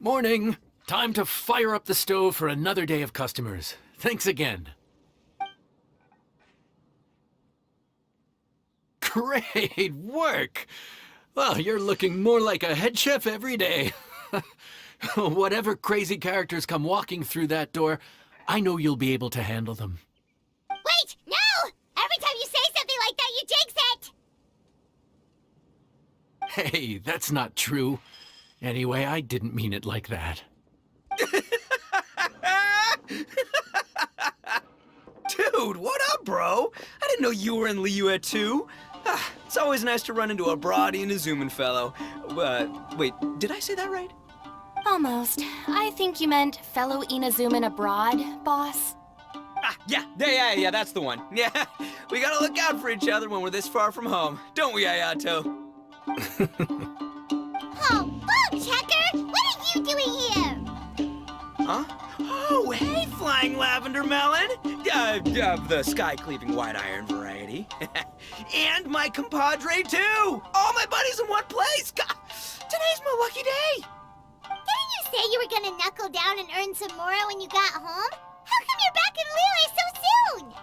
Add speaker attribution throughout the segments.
Speaker 1: Morning. Time to fire up the stove for another day of customers. Thanks again. Great work! Well, you're looking more like a head chef every day. Whatever crazy characters come walking through that door, I know you'll be able to handle them.
Speaker 2: Wait! No! Every time you say something like that, you jinx it!
Speaker 1: Hey, that's not true. Anyway, I didn't mean it like that.
Speaker 3: Dude, what up, bro? I didn't know you were in Liyue too. It's always nice to run into a Brody and a Zoomin fellow. Wait, did I say that right?
Speaker 4: Almost. I think you meant fellow Inazuman abroad, boss.
Speaker 3: Yeah, that's the one. Yeah, we gotta look out for each other when we're this far from home, don't we, Ayato?
Speaker 2: Oh, Boom Checker! What are you doing here?
Speaker 3: Huh? Oh, hey, Flying Lavender Melon! The sky-cleaving white iron variety. And my compadre, too! All my buddies in one place! God, today's my lucky day!
Speaker 2: Didn't you say you were gonna knuckle down and earn some more when you got home? How come you're back in Liyue so soon?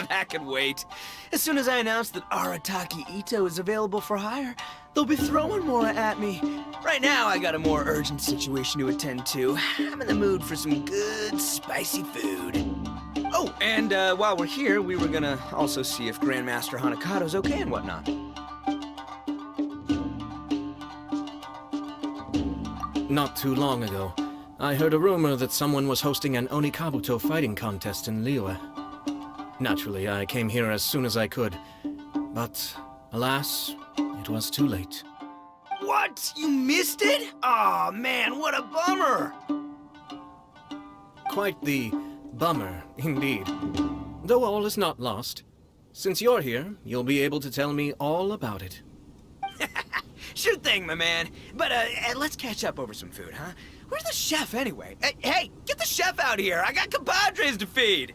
Speaker 3: That could wait. As soon as I announce that Arataki Ito is available for hire, they'll be throwing Mora at me. Right now, I got a more urgent situation to attend to. I'm in the mood for some good, spicy food. Oh, and while we're here, we were gonna also see if Grandmaster Hanakado's okay and whatnot.
Speaker 5: Not too long ago, I heard a rumor that someone was hosting an Onikabuto fighting contest in Liyue. Naturally, I came here as soon as I could, but alas, it was too late.
Speaker 3: What? You missed it? Aw, man, what a bummer!
Speaker 5: Quite the bummer, indeed. Though all is not lost. Since you're here, you'll be able to tell me all about it.
Speaker 3: Sure thing, my man. But let's catch up over some food, huh? Where's the chef, anyway? Hey, get the chef out here! I got compadres to feed!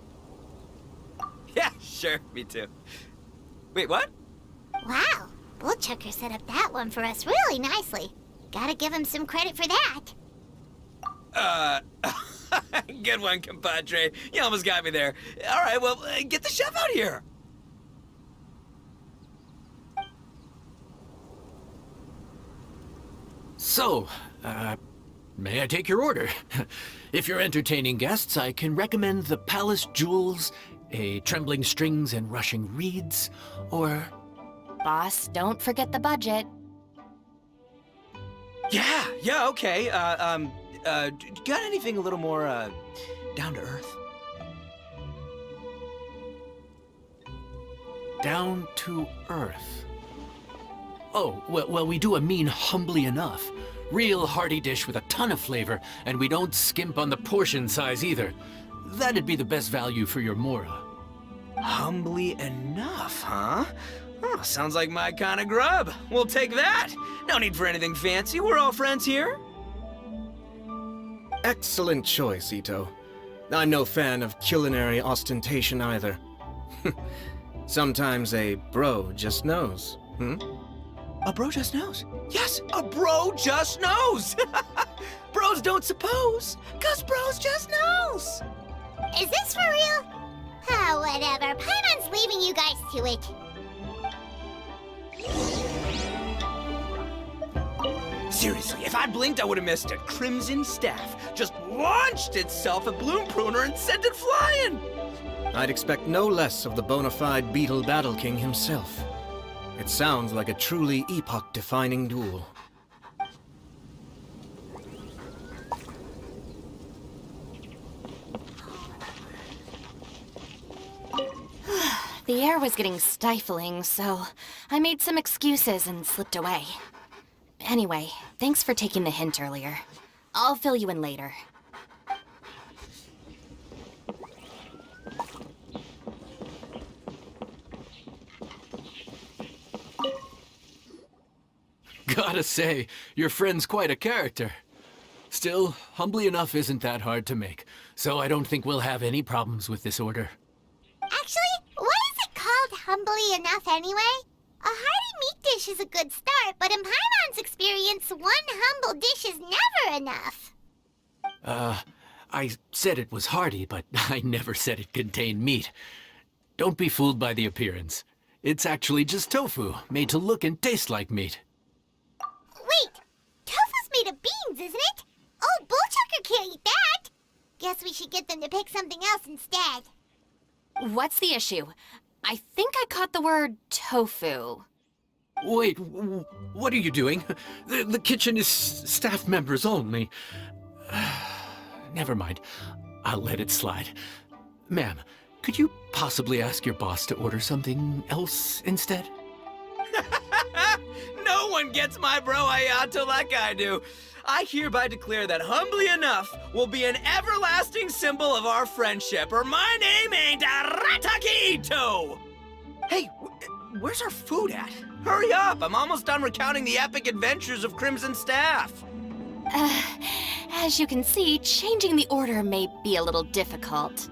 Speaker 3: Yeah, sure, me too. Wait, what?
Speaker 2: Wow, Bullchucker set up that one for us really nicely. Gotta give him some credit for that.
Speaker 3: Good one, compadre. You almost got me there. All right, well, get the chef out here.
Speaker 1: So, may I take your order? If you're entertaining guests, I can recommend the Palace Jewels, a Trembling Strings and Rushing Reeds, or...
Speaker 4: Boss, don't forget the budget.
Speaker 3: Yeah, okay. Got anything a little more, down to earth?
Speaker 1: Down to earth. Oh, well, we do a mean humbly enough. Real hearty dish with a ton of flavor, and we don't skimp on the portion size either. That'd be the best value for your Mora.
Speaker 3: Humbly enough, huh? Oh, sounds like my kind of grub. We'll take that. No need for anything fancy. We're all friends here.
Speaker 5: Excellent choice, Ito. I'm no fan of culinary ostentation either. Sometimes a bro just knows,
Speaker 3: A bro just knows. Yes, a bro just knows. Bros don't suppose, 'cause bros just knows.
Speaker 2: Is this for real? Oh, whatever. Paimon's leaving you guys to it.
Speaker 3: Seriously, if I blinked, I would have missed it. Crimson Staff just launched itself at Bloom Pruner and sent it flying.
Speaker 5: I'd expect no less of the bona fide Beetle Battle King himself. It sounds like a truly epoch-defining duel.
Speaker 4: The air was getting stifling, so I made some excuses and slipped away. Anyway, thanks for taking the hint earlier. I'll fill you in later.
Speaker 1: Gotta say, your friend's quite a character. Still, humbly enough isn't that hard to make, so I don't think we'll have any problems with this order.
Speaker 2: Actually, what is it called humbly enough anyway? A hearty meat dish is a good start, but in Paimon's experience, one humble dish is never enough.
Speaker 1: I said it was hearty, but I never said it contained meat. Don't be fooled by the appearance. It's actually just tofu, made to look and taste like meat.
Speaker 2: Wait, tofu's made of beans, isn't it? Oh, Bullchucker can't eat that. Guess we should get them to pick something else instead.
Speaker 4: What's the issue? I think I caught the word tofu.
Speaker 1: Wait, what are you doing? The kitchen is staff members only. Never mind. I'll let it slide. Ma'am, could you possibly ask your boss to order something else instead?
Speaker 3: No one gets my bro Ayato like I do. I hereby declare that Humbly Enough will be an everlasting symbol of our friendship, or my name ain't Arataki Ito! Hey, where's our food at? Hurry up, I'm almost done recounting the epic adventures of Crimson Staff.
Speaker 4: As you can see, changing the order may be a little difficult.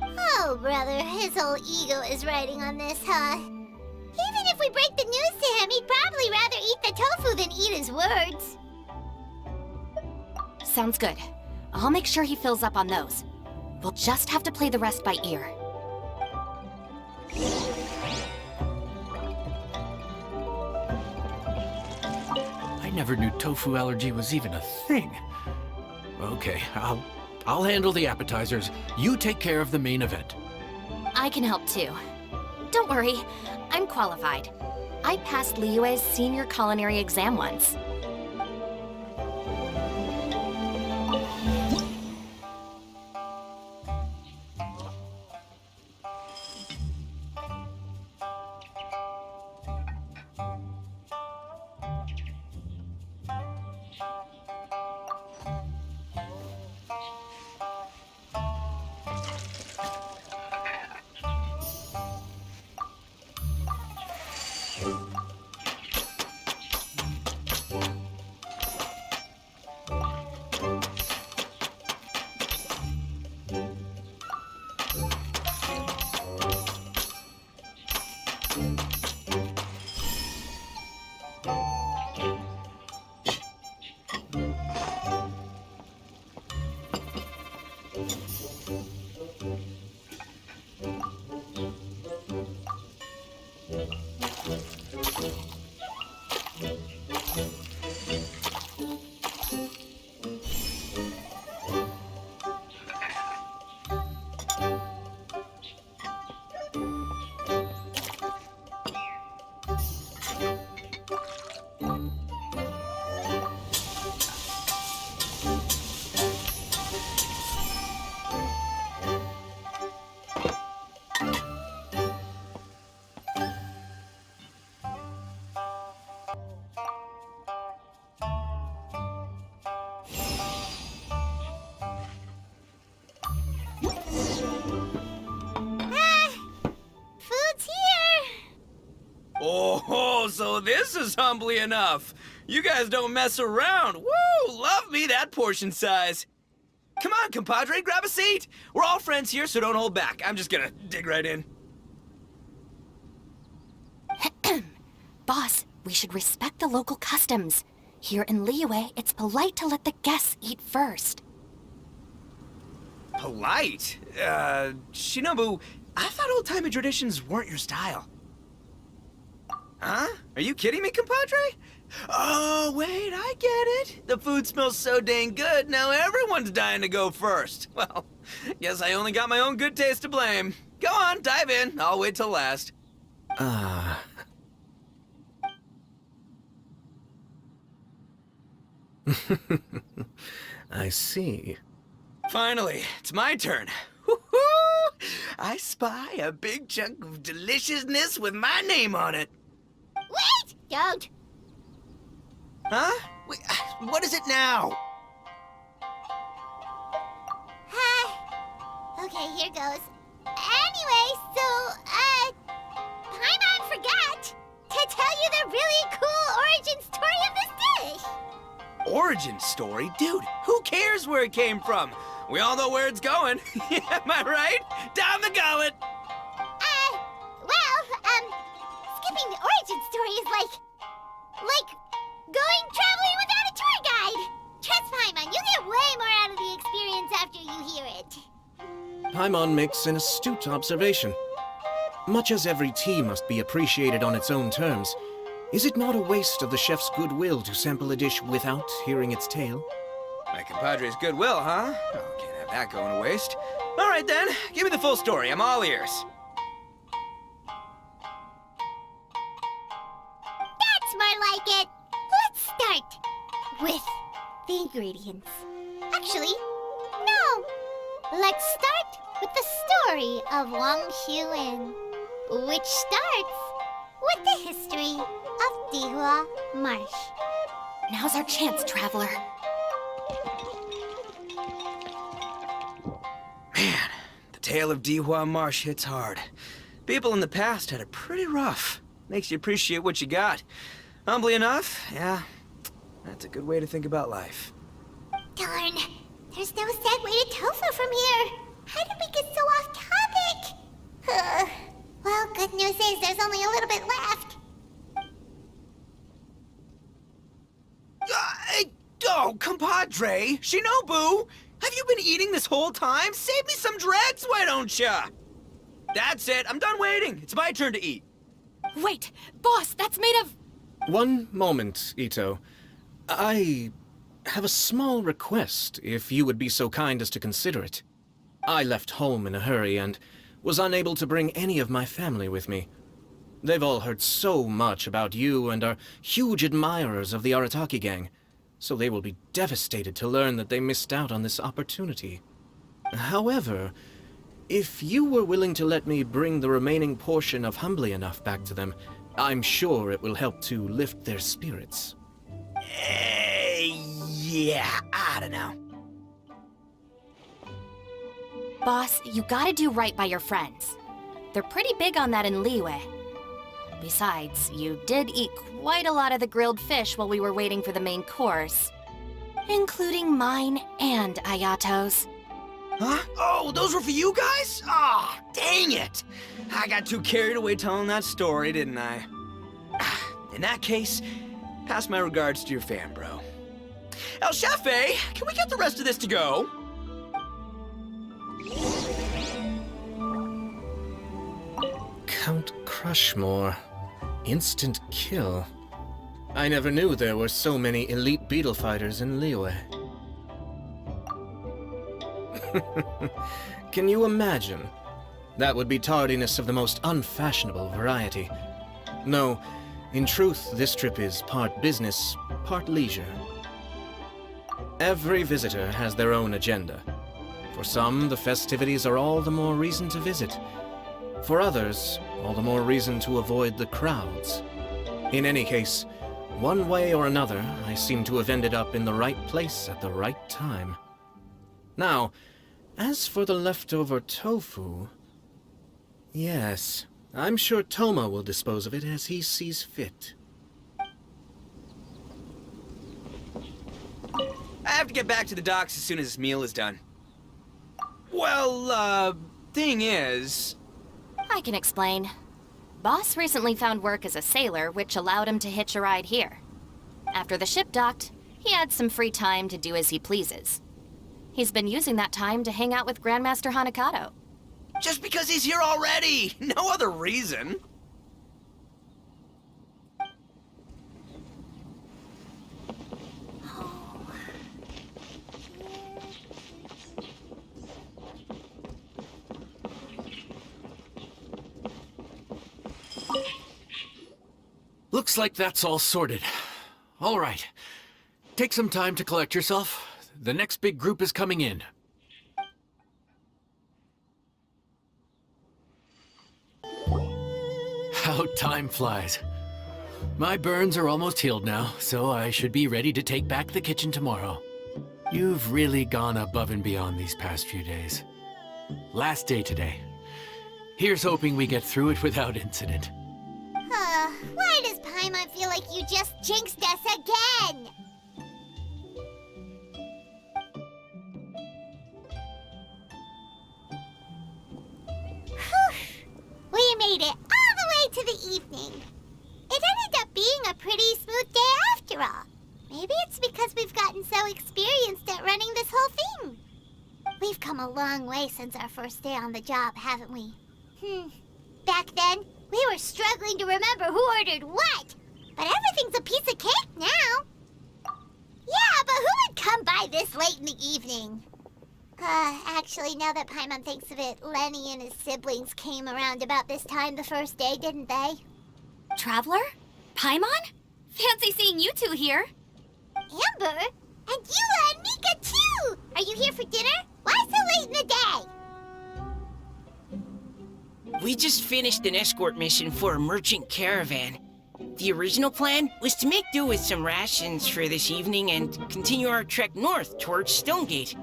Speaker 2: Oh, brother, his whole ego is riding on this, huh? Even if we break the news to him, he'd probably rather eat the tofu than eat his words.
Speaker 4: Sounds good. I'll make sure he fills up on those. We'll just have to play the rest by ear.
Speaker 1: I never knew tofu allergy was even a thing. Okay, I'll handle the appetizers. You take care of the main event.
Speaker 4: I can help too. Don't worry, I'm qualified. I passed Liyue's senior culinary exam once.
Speaker 3: Oh, so this is Humbly Enough. You guys don't mess around. Woo! Love me that portion size. Come on, compadre, grab a seat. We're all friends here, so don't hold back. I'm just gonna dig right in.
Speaker 4: Boss, we should respect the local customs. Here in Liyue, it's polite to let the guests eat first.
Speaker 3: Polite? Shinobu, I thought old-timey traditions weren't your style. Huh? Are you kidding me, compadre? Oh, wait, I get it. The food smells so dang good, now everyone's dying to go first. Well, guess I only got my own good taste to blame. Go on, dive in. I'll wait till last.
Speaker 5: I see.
Speaker 3: Finally, it's my turn. Woo-hoo! I spy a big chunk of deliciousness with my name on it.
Speaker 2: Wait! Don't!
Speaker 3: Huh? Wait, what is it now?
Speaker 2: Okay, here goes. Anyway, Paimon forgot to tell you the really cool origin story of this dish.
Speaker 3: Origin story? Dude, who cares where it came from? We all know where it's going. Am I right? Down the gullet!
Speaker 2: Skipping the origin story is like going traveling without a tour guide. Trust Paimon, you get way more out of the experience after you hear it.
Speaker 5: Paimon makes an astute observation. Much as every tea must be appreciated on its own terms, is it not a waste of the chef's goodwill to sample a dish without hearing its tale?
Speaker 3: My compadre's goodwill, huh? Oh, can't have that going to waste. All right then, give me the full story. I'm all ears.
Speaker 2: That's more like it. Let's start with the ingredients. Actually, no. Let's start with the story of Wang Xuan, which starts with the history of Dihua Marsh.
Speaker 4: Now's our chance, traveler.
Speaker 3: Man, the tale of Dihua Marsh hits hard. People in the past had it pretty rough. Makes you appreciate what you got. Humbly enough, yeah, that's a good way to think about life.
Speaker 2: Darn, there's no segue to tofu from here. How did we get so off topic? Well, good news is there's only a little bit left.
Speaker 3: Oh, compadre, Shinobu, have you been eating this whole time? Save me some dregs, why don't ya? That's it, I'm done waiting. It's my turn to eat.
Speaker 4: Wait, boss, that's made of...
Speaker 5: One moment, Ito. I have a small request, if you would be so kind as to consider it. I left home in a hurry and was unable to bring any of my family with me. They've all heard so much about you and are huge admirers of the Arataki gang, so they will be devastated to learn that they missed out on this opportunity. However, if you were willing to let me bring the remaining portion of Humbly Enough back to them, I'm sure it will help to lift their spirits.
Speaker 3: Yeah, I don't know.
Speaker 4: Boss, you gotta do right by your friends. They're pretty big on that in Liyue. Besides, you did eat quite a lot of the grilled fish while we were waiting for the main course. Including mine and Ayato's.
Speaker 3: Huh? Oh, those were for you guys? Ah, dang it! I got too carried away telling that story, didn't I? In that case, pass my regards to your fam, bro. El Chefe, can we get the rest of this to go?
Speaker 5: Count Crushmore. Instant kill. I never knew there were so many elite beetle fighters in Liyue. Can you imagine? That would be tardiness of the most unfashionable variety. No, in truth, this trip is part business, part leisure. Every visitor has their own agenda. For some, the festivities are all the more reason to visit. For others, all the more reason to avoid the crowds. In any case, one way or another, I seem to have ended up in the right place at the right time. Now, as for the leftover tofu... Yes, I'm sure Toma will dispose of it as he sees fit.
Speaker 3: I have to get back to the docks as soon as this meal is done. Well, thing is...
Speaker 4: I can explain. Boss recently found work as a sailor, which allowed him to hitch a ride here. After the ship docked, he had some free time to do as he pleases. He's been using that time to hang out with Grandmaster Hanakato.
Speaker 3: Just because he's here already! No other reason!
Speaker 1: Looks like that's all sorted. All right. Take some time to collect yourself. The next big group is coming in. How time flies. My burns are almost healed now, so I should be ready to take back the kitchen tomorrow. You've really gone above and beyond these past few days. Last day today. Here's hoping we get through it without incident.
Speaker 2: Why does Paimon feel like you just jinxed us again? Whew. We made it all the way to the evening. because we've gotten so experienced at running this whole thing. We've come a long way since our first day on the job, haven't we? Back then, we were struggling to remember who ordered what. But everything's a piece of cake now. Yeah, but who would come by this late in the evening? Actually, now that Paimon thinks of it, Lenny and his siblings came around about this time the first day, didn't they?
Speaker 4: Traveler? Paimon? Fancy seeing you two here.
Speaker 2: Amber? And Eula and Mika, too! Are you here for dinner? Why so late in the day?
Speaker 6: We just finished an escort mission for a merchant caravan. The original plan was to make do with some rations for this evening and continue our trek north towards Stonegate.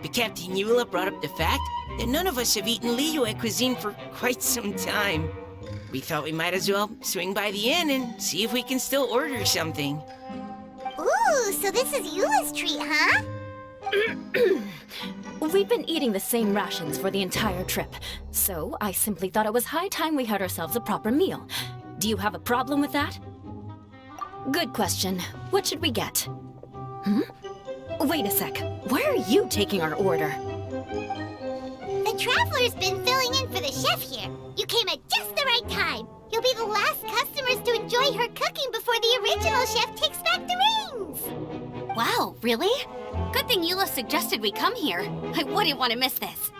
Speaker 6: But Captain Eula brought up the fact that none of us have eaten Liyue cuisine for quite some time. We thought we might as well swing by the inn and see if we can still order something.
Speaker 2: Ooh, so this is Eula's treat, huh?
Speaker 7: We've been eating the same rations for the entire trip, so I simply thought it was high time we had ourselves a proper meal. Do you have a problem with that? Good question. What should we get? Wait a sec. Where are you taking our order?
Speaker 2: The Traveler's been filling in for the chef here. You came at just the right time. You'll be the last customers to enjoy her cooking before the original chef takes back the reins.
Speaker 4: Wow, really? Good thing Eula suggested we come here. I wouldn't want to miss this.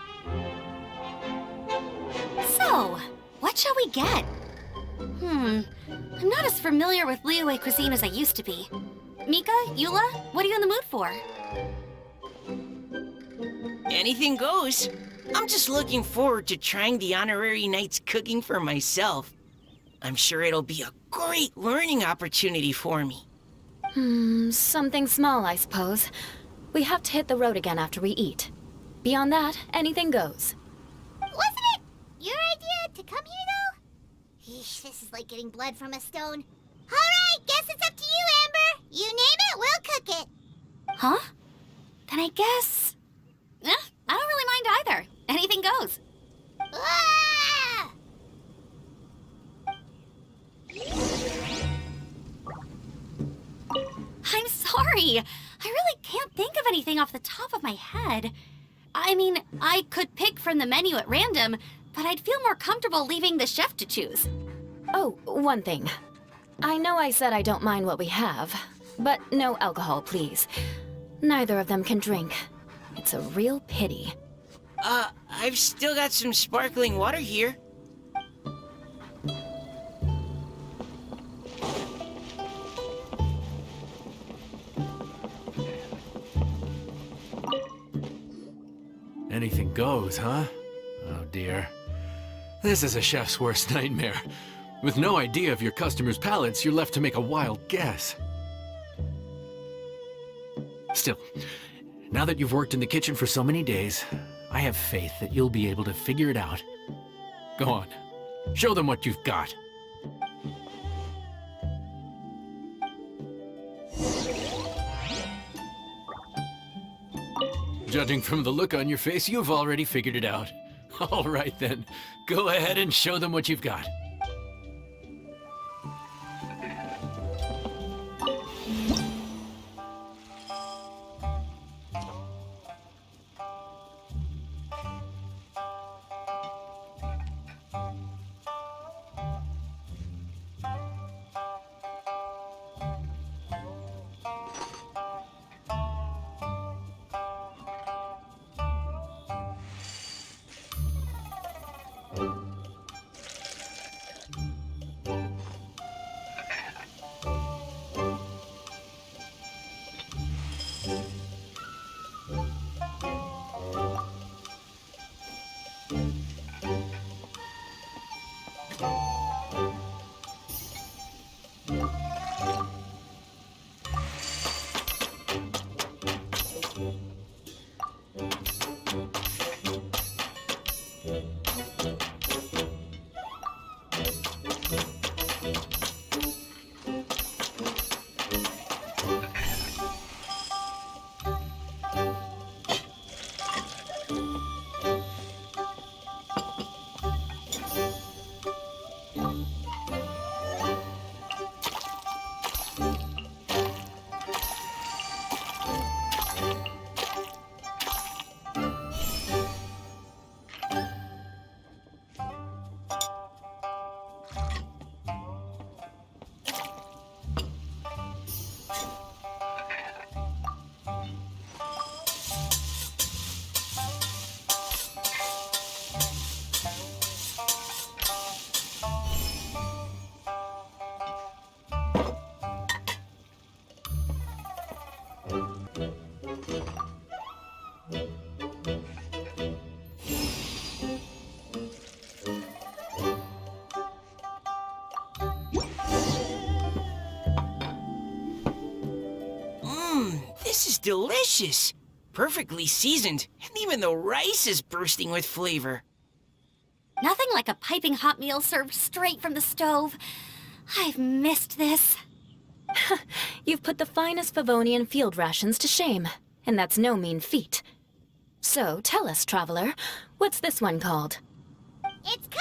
Speaker 4: So, what shall we get? I'm not as familiar with Liyue cuisine as I used to be. Mika, Eula, what are you in the mood for?
Speaker 6: Anything goes. I'm just looking forward to trying the honorary knight's cooking for myself. I'm sure it'll be a great learning opportunity for me.
Speaker 7: Something small, I suppose. We have to hit the road again after we eat. Beyond that, anything goes.
Speaker 2: Wasn't it your idea to come here, though? Eesh, this is like getting blood from a stone. All right, guess it's up to you, Amber. You name it, we'll cook it.
Speaker 4: Huh? Then I guess... I don't really mind either. Anything goes.
Speaker 2: Ah!
Speaker 4: I'm sorry. I really can't think of anything off the top of my head. I mean, I could pick from the menu at random, but I'd feel more comfortable leaving the chef to choose.
Speaker 7: Oh, one thing. I know I said I don't mind what we have, but no alcohol, please. Neither of them can drink. It's a real pity.
Speaker 6: I've still got some sparkling water here.
Speaker 1: Anything goes, huh? Oh dear. This is a chef's worst nightmare. With no idea of your customers' palates, you're left to make a wild guess. Still, now that you've worked in the kitchen for so many days, I have faith that you'll be able to figure it out. Go on, show them what you've got. Judging from the look on your face, you've already figured it out. All right then, go ahead and show them what you've got.
Speaker 6: This is delicious. Perfectly seasoned, and even the rice is bursting with flavor.
Speaker 4: Nothing like a piping hot meal served straight from the stove. I've missed this.
Speaker 7: You've put the finest Favonian field rations to shame, and that's no mean feat. So, tell us, traveler, what's this one called?
Speaker 2: It's called...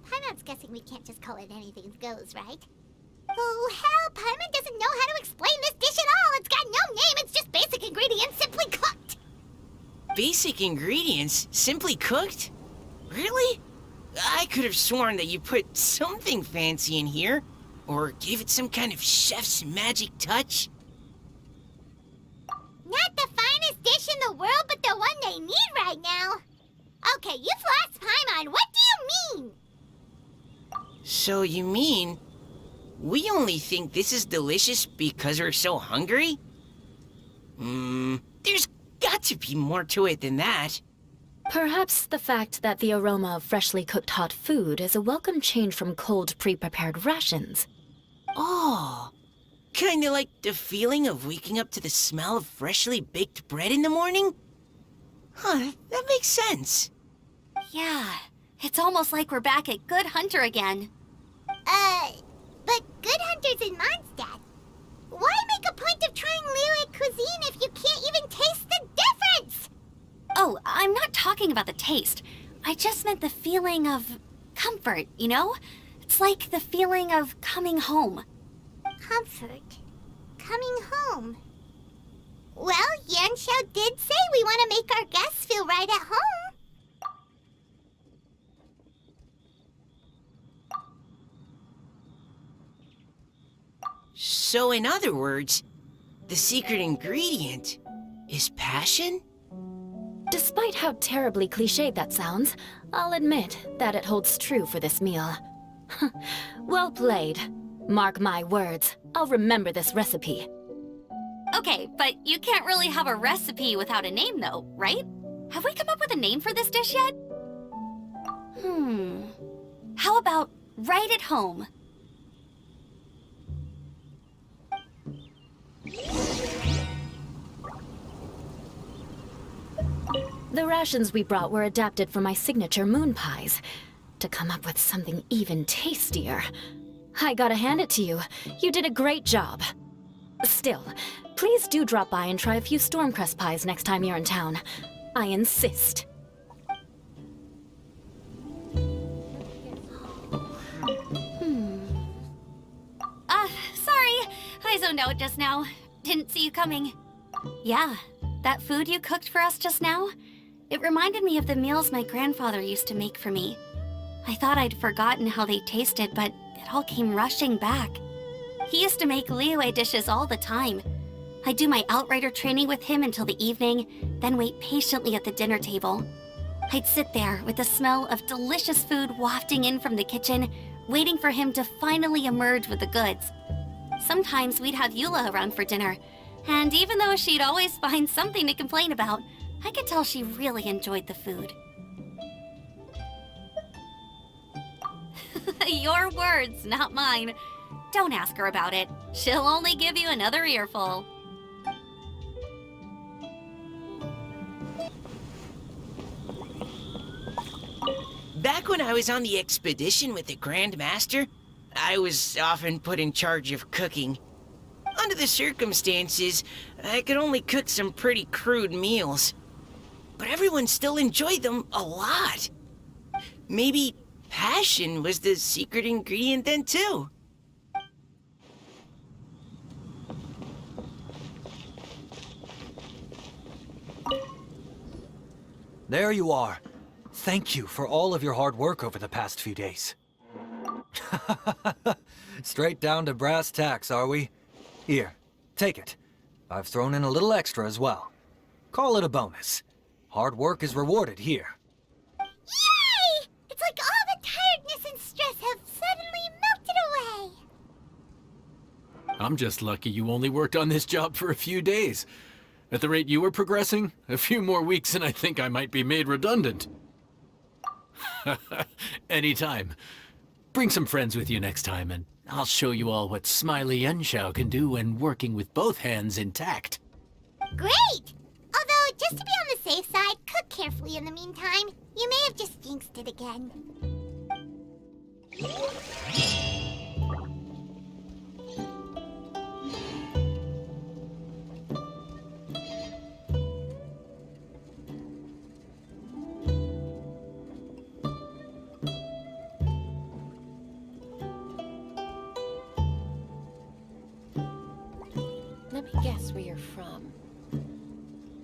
Speaker 2: Paimon's guessing we can't just call it anything goes, right? Oh, hell, Paimon doesn't know how to explain this dish at all. It's got no name, it's just basic ingredients simply cooked.
Speaker 6: Basic ingredients? Simply cooked? Really? I could have sworn that you put something fancy in here, or gave it some kind of chef's magic touch.
Speaker 2: Not the finest dish in the world, but the one they need right now. Okay, you've lost Paimon. What do you mean?
Speaker 6: So you mean we only think this is delicious because we're so hungry? There's got to be more to it than that.
Speaker 7: Perhaps the fact that the aroma of freshly cooked hot food is a welcome change from cold, pre-prepared rations.
Speaker 6: Oh, kinda like the feeling of waking up to the smell of freshly baked bread in the morning? Huh, that makes sense.
Speaker 4: Yeah, it's almost like we're back at Good Hunter again.
Speaker 2: But Good Hunter's in Mondstadt. Why make a point of trying Liyue cuisine if you can't even taste the difference?
Speaker 4: Oh, I'm not talking about the taste. I just meant the feeling of comfort, you know? It's like the feeling of coming home.
Speaker 2: Comfort. Coming home. Well, Yanxiao did say we want to make our guests feel right at home.
Speaker 6: So in other words, the secret ingredient is passion?
Speaker 7: Despite how terribly cliched that sounds, I'll admit that it holds true for this meal. Well played. Mark my words, I'll remember this recipe.
Speaker 4: Okay, but you can't really have a recipe without a name though, right? Have we come up with a name for this dish yet? How about Right at Home?
Speaker 7: The rations we brought were adapted for my signature moon pies. To come up with something even tastier. I gotta hand it to you. You did a great job. Still, please do drop by and try a few Stormcrest pies next time you're in town. I insist.
Speaker 4: Sorry. I zoned out just now. Didn't see you coming. Yeah, that food you cooked for us just now, it reminded me of the meals my grandfather used to make for me. I thought I'd forgotten how they tasted, but it all came rushing back. He used to make Liyue dishes all the time. I'd do my outrider training with him until the evening, then wait patiently at the dinner table. I'd sit there with the smell of delicious food wafting in from the kitchen, waiting for him to finally emerge with the goods. Sometimes we'd have Eula around for dinner, and even though she'd always find something to complain about, I could tell she really enjoyed the food. Your words, not mine. Don't ask her about it. She'll only give you another earful.
Speaker 6: Back when I was on the expedition with the Grand Master, I was often put in charge of cooking. Under the circumstances, I could only cook some pretty crude meals. But everyone still enjoyed them a lot. Maybe passion was the secret ingredient then too.
Speaker 8: There you are. Thank you for all of your hard work over the past few days. Straight down to brass tacks, are we? Here, take it. I've thrown in a little extra as well. Call it a bonus. Hard work is rewarded here.
Speaker 2: Yay! It's like all the tiredness and stress have suddenly melted away.
Speaker 1: I'm just lucky you only worked on this job for a few days. At the rate you were progressing, a few more weeks and I think I might be made redundant. Anytime. Bring some friends with you next time, and I'll show you all what Smiley Yenshao can do when working with both hands intact.
Speaker 2: Great! Although, just to be on the safe side, cook carefully in the meantime. You may have just jinxed it again.
Speaker 9: Let me guess where you're from.